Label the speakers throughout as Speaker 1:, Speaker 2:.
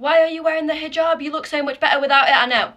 Speaker 1: why are you wearing the hijab? You look so much better without it. I know.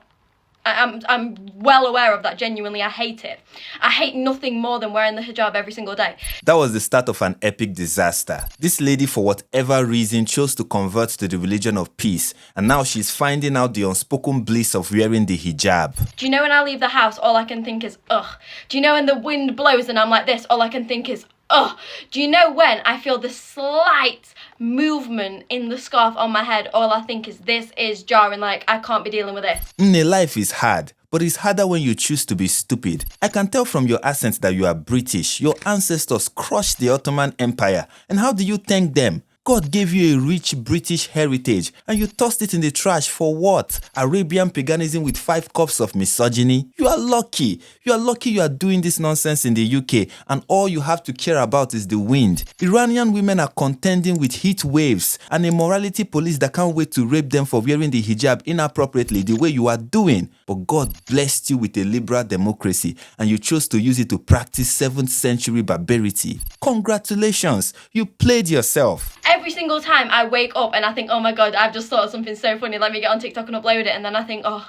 Speaker 1: I'm well aware of that. Genuinely, I hate it. I hate nothing more than wearing the hijab every single day.
Speaker 2: That was the start of an epic disaster. This lady, for whatever reason, chose to convert to the religion of peace, and now she's finding out the unspoken bliss of wearing the hijab.
Speaker 1: Do you know when I leave the house, all I can think is, ugh? Do you know when the wind blows and I'm like this, all I can think is, ugh? Do you know when I feel the slight movement in the scarf on my head, all I think is, this is jarring, like, I can't be dealing with this.
Speaker 2: Life is hard, but it's harder when you choose to be stupid. I can tell from your accent that you are British. Your ancestors crushed the Ottoman Empire, and how do you thank them? God gave you a rich British heritage, and you tossed it in the trash for what? Arabian paganism with 5 cups of misogyny? You are lucky. You are lucky you are doing this nonsense in the UK, and all you have to care about is the wind. Iranian women are contending with heat waves and a morality police that can't wait to rape them for wearing the hijab inappropriately the way you are doing. But God blessed you with a liberal democracy, and you chose to use it to practice 7th century barbarity. Congratulations, you played yourself.
Speaker 1: Every single time I wake up and I think, oh my God, I've just thought of something so funny, let me get on TikTok and upload it, and then I think, oh,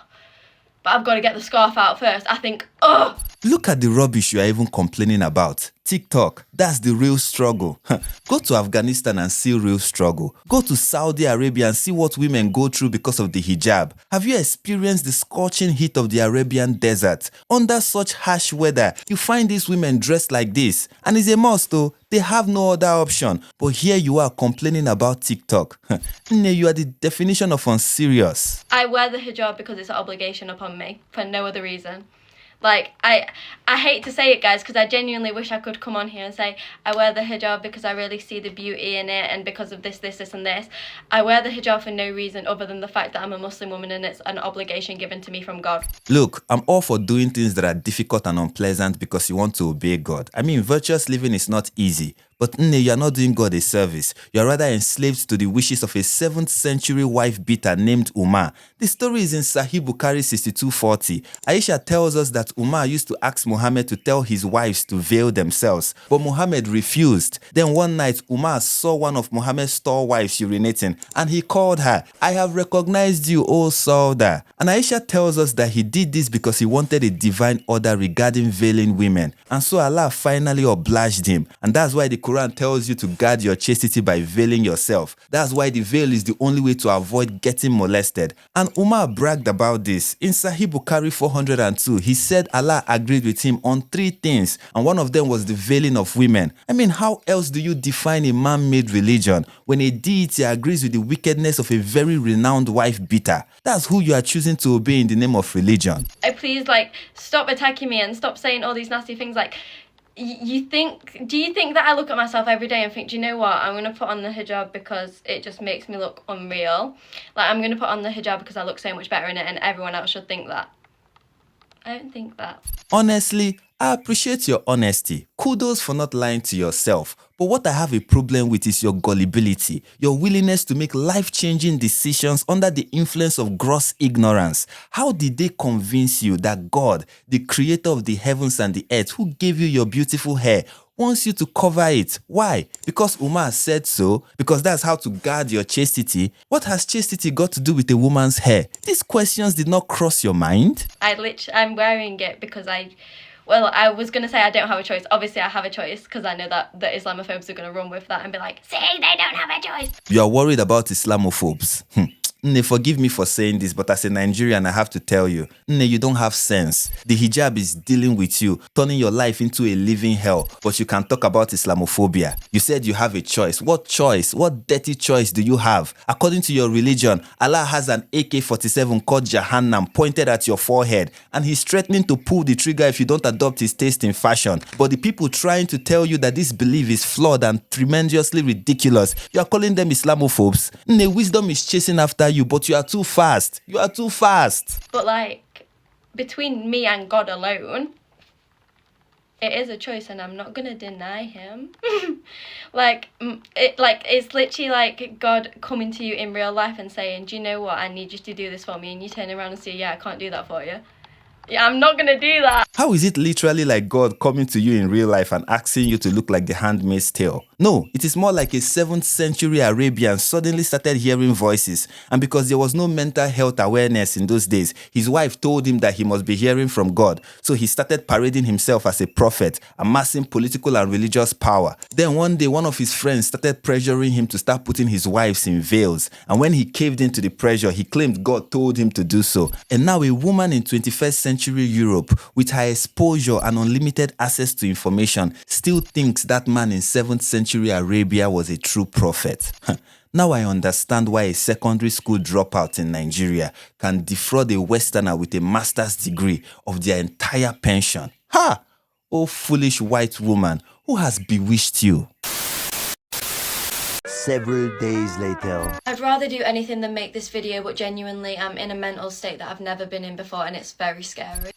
Speaker 1: but I've got to get the scarf out first. I think, oh.
Speaker 2: Look at the rubbish you are even complaining about. TikTok, that's the real struggle. Go to Afghanistan and see real struggle. Go to Saudi Arabia and see what women go through because of the hijab. Have you experienced the scorching heat of the Arabian desert? Under such harsh weather, you find these women dressed like this. And it's a must though. They have no other option. But here you are complaining about TikTok. You are the definition of unserious.
Speaker 1: I wear the hijab because it's an obligation upon me, for no other reason. Like, I hate to say it, guys, because I genuinely wish I could come on here and say I wear the hijab because I really see the beauty in it and because of this, and this. I wear the hijab for no reason other than the fact that I'm a Muslim woman and it's an obligation given to me from God.
Speaker 2: Look, I'm all for doing things that are difficult and unpleasant because you want to obey God. I mean, virtuous living is not easy. But you are not doing God a service. You are rather enslaved to the wishes of a 7th century wife beater named Umar. The story is in Sahih Bukhari 6240. Aisha tells us that Umar used to ask Muhammad to tell his wives to veil themselves, but Muhammad refused. Then one night, Umar saw one of Muhammad's store wives urinating, and he called her, "I have recognized you, O Sauda." And Aisha tells us that he did this because he wanted a divine order regarding veiling women. And so Allah finally obliged him. And that's why the Quran tells you to guard your chastity by veiling yourself. That's why the veil is the only way to avoid getting molested. And Umar bragged about this. In Sahih Bukhari 402, he said Allah agreed with him on 3 things, and one of them was the veiling of women. I mean, how else do you define a man-made religion when a deity agrees with the wickedness of a very renowned wife beater? That's who you are choosing to obey in the name of religion.
Speaker 1: Please, stop attacking me and stop saying all these nasty things. Do you think that I look at myself every day and think, do you know what, I'm going to put on the hijab because it just makes me look unreal? I'm going to put on the hijab because I look so much better in it and everyone else should think that. I don't think that.
Speaker 2: Honestly, I appreciate your honesty. Kudos for not lying to yourself. But what I have a problem with is your gullibility, your willingness to make life-changing decisions under the influence of gross ignorance. How did they convince you that God, the creator of the heavens and the earth, who gave you your beautiful hair, wants you to cover it? Why? Because Umar said so? Because that's how to guard your chastity? What has chastity got to do with a woman's hair? These questions did not cross your mind?
Speaker 1: I'm wearing it because I was going to say I don't have a choice. Obviously, I have a choice because I know that the Islamophobes are going to run with that and be like, see, they don't have a choice.
Speaker 2: You are worried about Islamophobes? Forgive me for saying this, but as a Nigerian, I have to tell you, you don't have sense. The hijab is dealing with you, turning your life into a living hell, but you can talk about Islamophobia. You said you have a choice. What choice? What dirty choice do you have? According to your religion, Allah has an AK-47 called Jahannam pointed at your forehead, and he's threatening to pull the trigger if you don't adopt his taste in fashion. But the people trying to tell you that this belief is flawed and tremendously ridiculous, you are calling them Islamophobes. Wisdom is chasing after you, but you are too fast. You are too fast.
Speaker 1: But between me and God alone, it is a choice and I'm not gonna deny him. It's literally like God coming to you in real life and saying, do you know what, I need you to do this for me, and you turn around and say, yeah, I can't do that for you. Yeah, I'm not gonna do that.
Speaker 2: How is it literally like God coming to you in real life and asking you to look like the Handmaid's Tale? No, it is more like a 7th century Arabian suddenly started hearing voices, and because there was no mental health awareness in those days, his wife told him that he must be hearing from God, so he started parading himself as a prophet, amassing political and religious power. Then one day, one of his friends started pressuring him to start putting his wives in veils, and when he caved into the pressure, he claimed God told him to do so. And now a woman in 21st century Europe, with her exposure and unlimited access to information, still thinks that man in 7th century Arabia was a true prophet. Now I understand why a secondary school dropout in Nigeria can defraud a Westerner with a master's degree of their entire pension. Ha! Oh foolish white woman, who has bewitched you?
Speaker 3: Several days later.
Speaker 1: I'd rather do anything than make this video, but genuinely I'm in a mental state that I've never been in before, and it's very scary.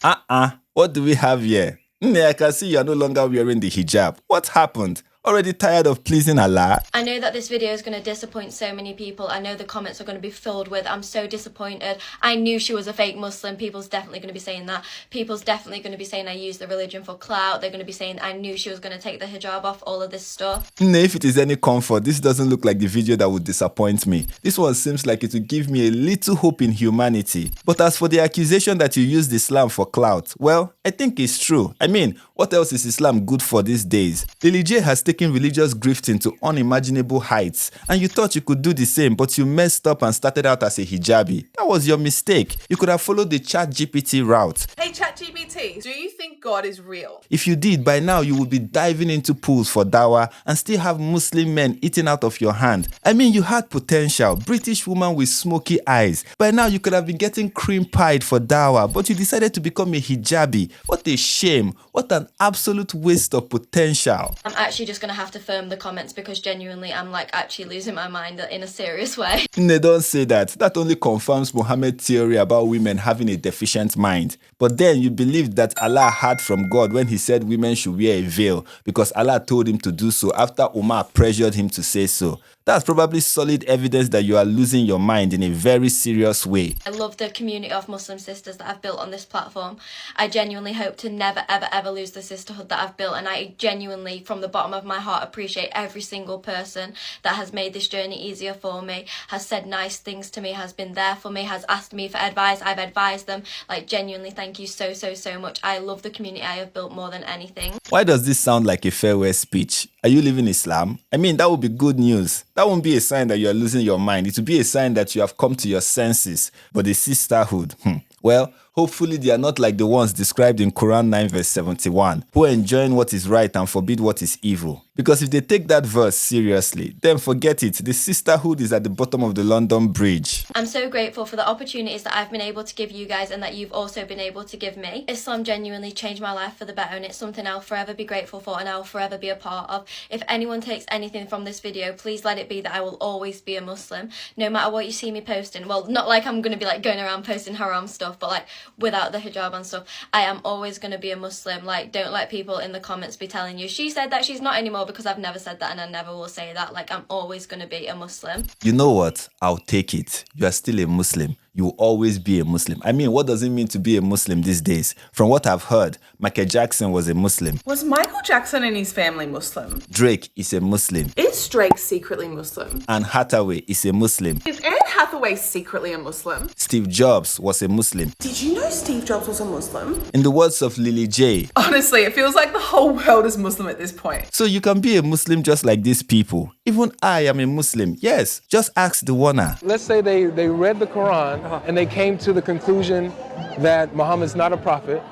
Speaker 2: What do we have here? I can see you're no longer wearing the hijab. What happened? Already tired of pleasing Allah?
Speaker 1: I know that this video is going to disappoint so many people. I know the comments are going to be filled with, I'm so disappointed. I knew she was a fake Muslim. People's definitely going to be saying that. People's definitely going to be saying I use the religion for clout. They're going to be saying I knew she was going to take the hijab off, all of this stuff.
Speaker 2: If it is any comfort, this doesn't look like the video that would disappoint me. This one seems like it would give me a little hope in humanity. But as for the accusation that you used Islam for clout, well, I think it's true. I mean, what else is Islam good for these days? Lily J has taken religious grifting to unimaginable heights, and you thought you could do the same, but you messed up and started out as a hijabi. That was your mistake. You could have followed the ChatGPT route.
Speaker 4: Hey ChatGPT, do you think God is real?
Speaker 2: If you did, by now you would be diving into pools for dawah and still have Muslim men eating out of your hand. I mean, you had potential. British woman with smoky eyes. By now you could have been getting cream pied for dawah, but you decided to become a hijabi. What a shame. What an absolute waste of potential.
Speaker 1: I'm actually just going to have to firm the comments because genuinely I'm like actually losing my mind in a serious way.
Speaker 2: No, don't say that. That only confirms Muhammad's theory about women having a deficient mind. But then you believed that Allah heard from God when he said women should wear a veil because Allah told him to do so after Umar pressured him to say so. That's probably solid evidence that you are losing your mind in a very serious way.
Speaker 1: I love the community of Muslim sisters that I've built on this platform. I genuinely hope to never, ever, ever lose the sisterhood that I've built, and I genuinely, from the bottom of my heart, appreciate every single person that has made this journey easier for me, has said nice things to me, has been there for me, has asked me for advice, I've advised them. Like, genuinely, thank you so, so, so much. I love the community I have built more than anything.
Speaker 2: Why does this sound like a farewell speech? Are you leaving Islam? I mean, that would be good news. That won't be a sign that you are losing your mind. It will be a sign that you have come to your senses. But the sisterhood, well, hopefully they are not like the ones described in Quran 9 verse 71, who are enjoying what is right and forbid what is evil. Because if they take that verse seriously, then forget it. The sisterhood is at the bottom of the London Bridge.
Speaker 1: I'm so grateful for the opportunities that I've been able to give you guys and that you've also been able to give me. Islam genuinely changed my life for the better, and it's something I'll forever be grateful for and I'll forever be a part of. If anyone takes anything from this video, please let it be that I will always be a Muslim, no matter what you see me posting. Well, not like I'm going to be like going around posting haram stuff, but like without the hijab and stuff, I am always going to be a Muslim. Like, don't let people in the comments be telling you she said that she's not anymore, because I've never said that and I never will say that. Like, I'm always going to be a Muslim.
Speaker 2: You know what? I'll take it. You are still a Muslim. You will always be a Muslim. I mean, what does it mean to be a Muslim these days? From what I've heard, Michael Jackson was a Muslim.
Speaker 4: Was Michael Jackson and his family Muslim?
Speaker 2: Drake is a Muslim.
Speaker 4: Is Drake secretly Muslim?
Speaker 2: Anne Hathaway is a Muslim.
Speaker 4: Is Anne Hathaway secretly a Muslim?
Speaker 2: Steve Jobs was a Muslim.
Speaker 4: Did you know Steve Jobs was a Muslim?
Speaker 2: In the words of Lily J,
Speaker 4: Honestly, it feels like the whole world is Muslim at this point.
Speaker 2: so you can be a Muslim just like these people. Even I am a Muslim. Yes, just ask the one.
Speaker 5: Let's say they read the Quran and they came to the conclusion that Muhammad's not a prophet,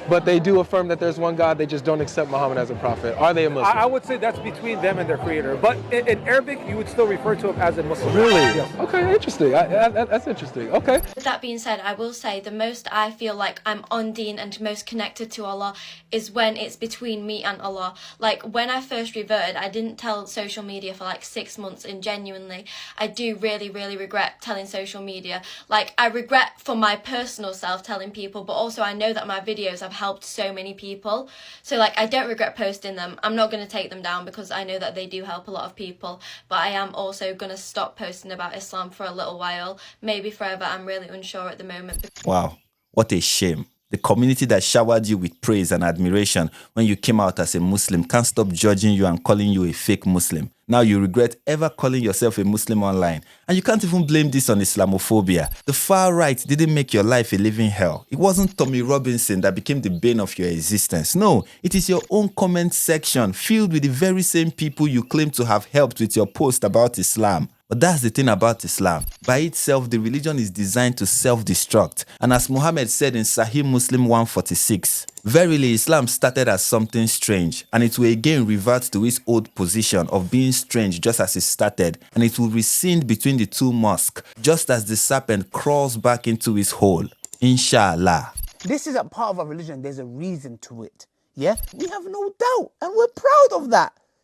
Speaker 5: but they do affirm that there's one God, they just don't accept Muhammad as a prophet. Are they a Muslim?
Speaker 6: I would say that's between them and their creator. But in Arabic, you would still refer to him as a Muslim.
Speaker 5: Really?
Speaker 6: Yes.
Speaker 5: Okay, interesting. That's interesting. Okay.
Speaker 1: With that being said, I will say the most I feel like I'm on deen and most connected to Allah is when it's between me and Allah. Like, when I first reverted, I didn't tell social media for like 6 months, and genuinely, I do really, really regret telling social media. Like, I regret for my personal self telling people, but also I know that my videos have helped so many people. So like, I don't regret posting them. I'm not going to take them down because I know that they do help a lot of people, but I am also going to stop posting about Islam for a little while, maybe forever. I'm really unsure at the moment.
Speaker 2: Wow, what a shame. The community that showered you with praise and admiration when you came out as a Muslim can't stop judging you and calling you a fake Muslim. Now you regret ever calling yourself a Muslim online. And you can't even blame this on Islamophobia. The far right didn't make your life a living hell. It wasn't Tommy Robinson that became the bane of your existence. No, it is your own comment section filled with the very same people you claim to have helped with your post about Islam. But that's the thing about Islam. By itself, the religion is designed to self-destruct. And as Muhammad said in Sahih Muslim 146, verily Islam started as something strange, and it will again revert to its old position of being strange just as it started, and it will rescind between the two mosques, just as the serpent crawls back into its hole. Inshallah.
Speaker 7: This is a part of our religion. There's a reason to it. Yeah? We have no doubt, and we're proud of that.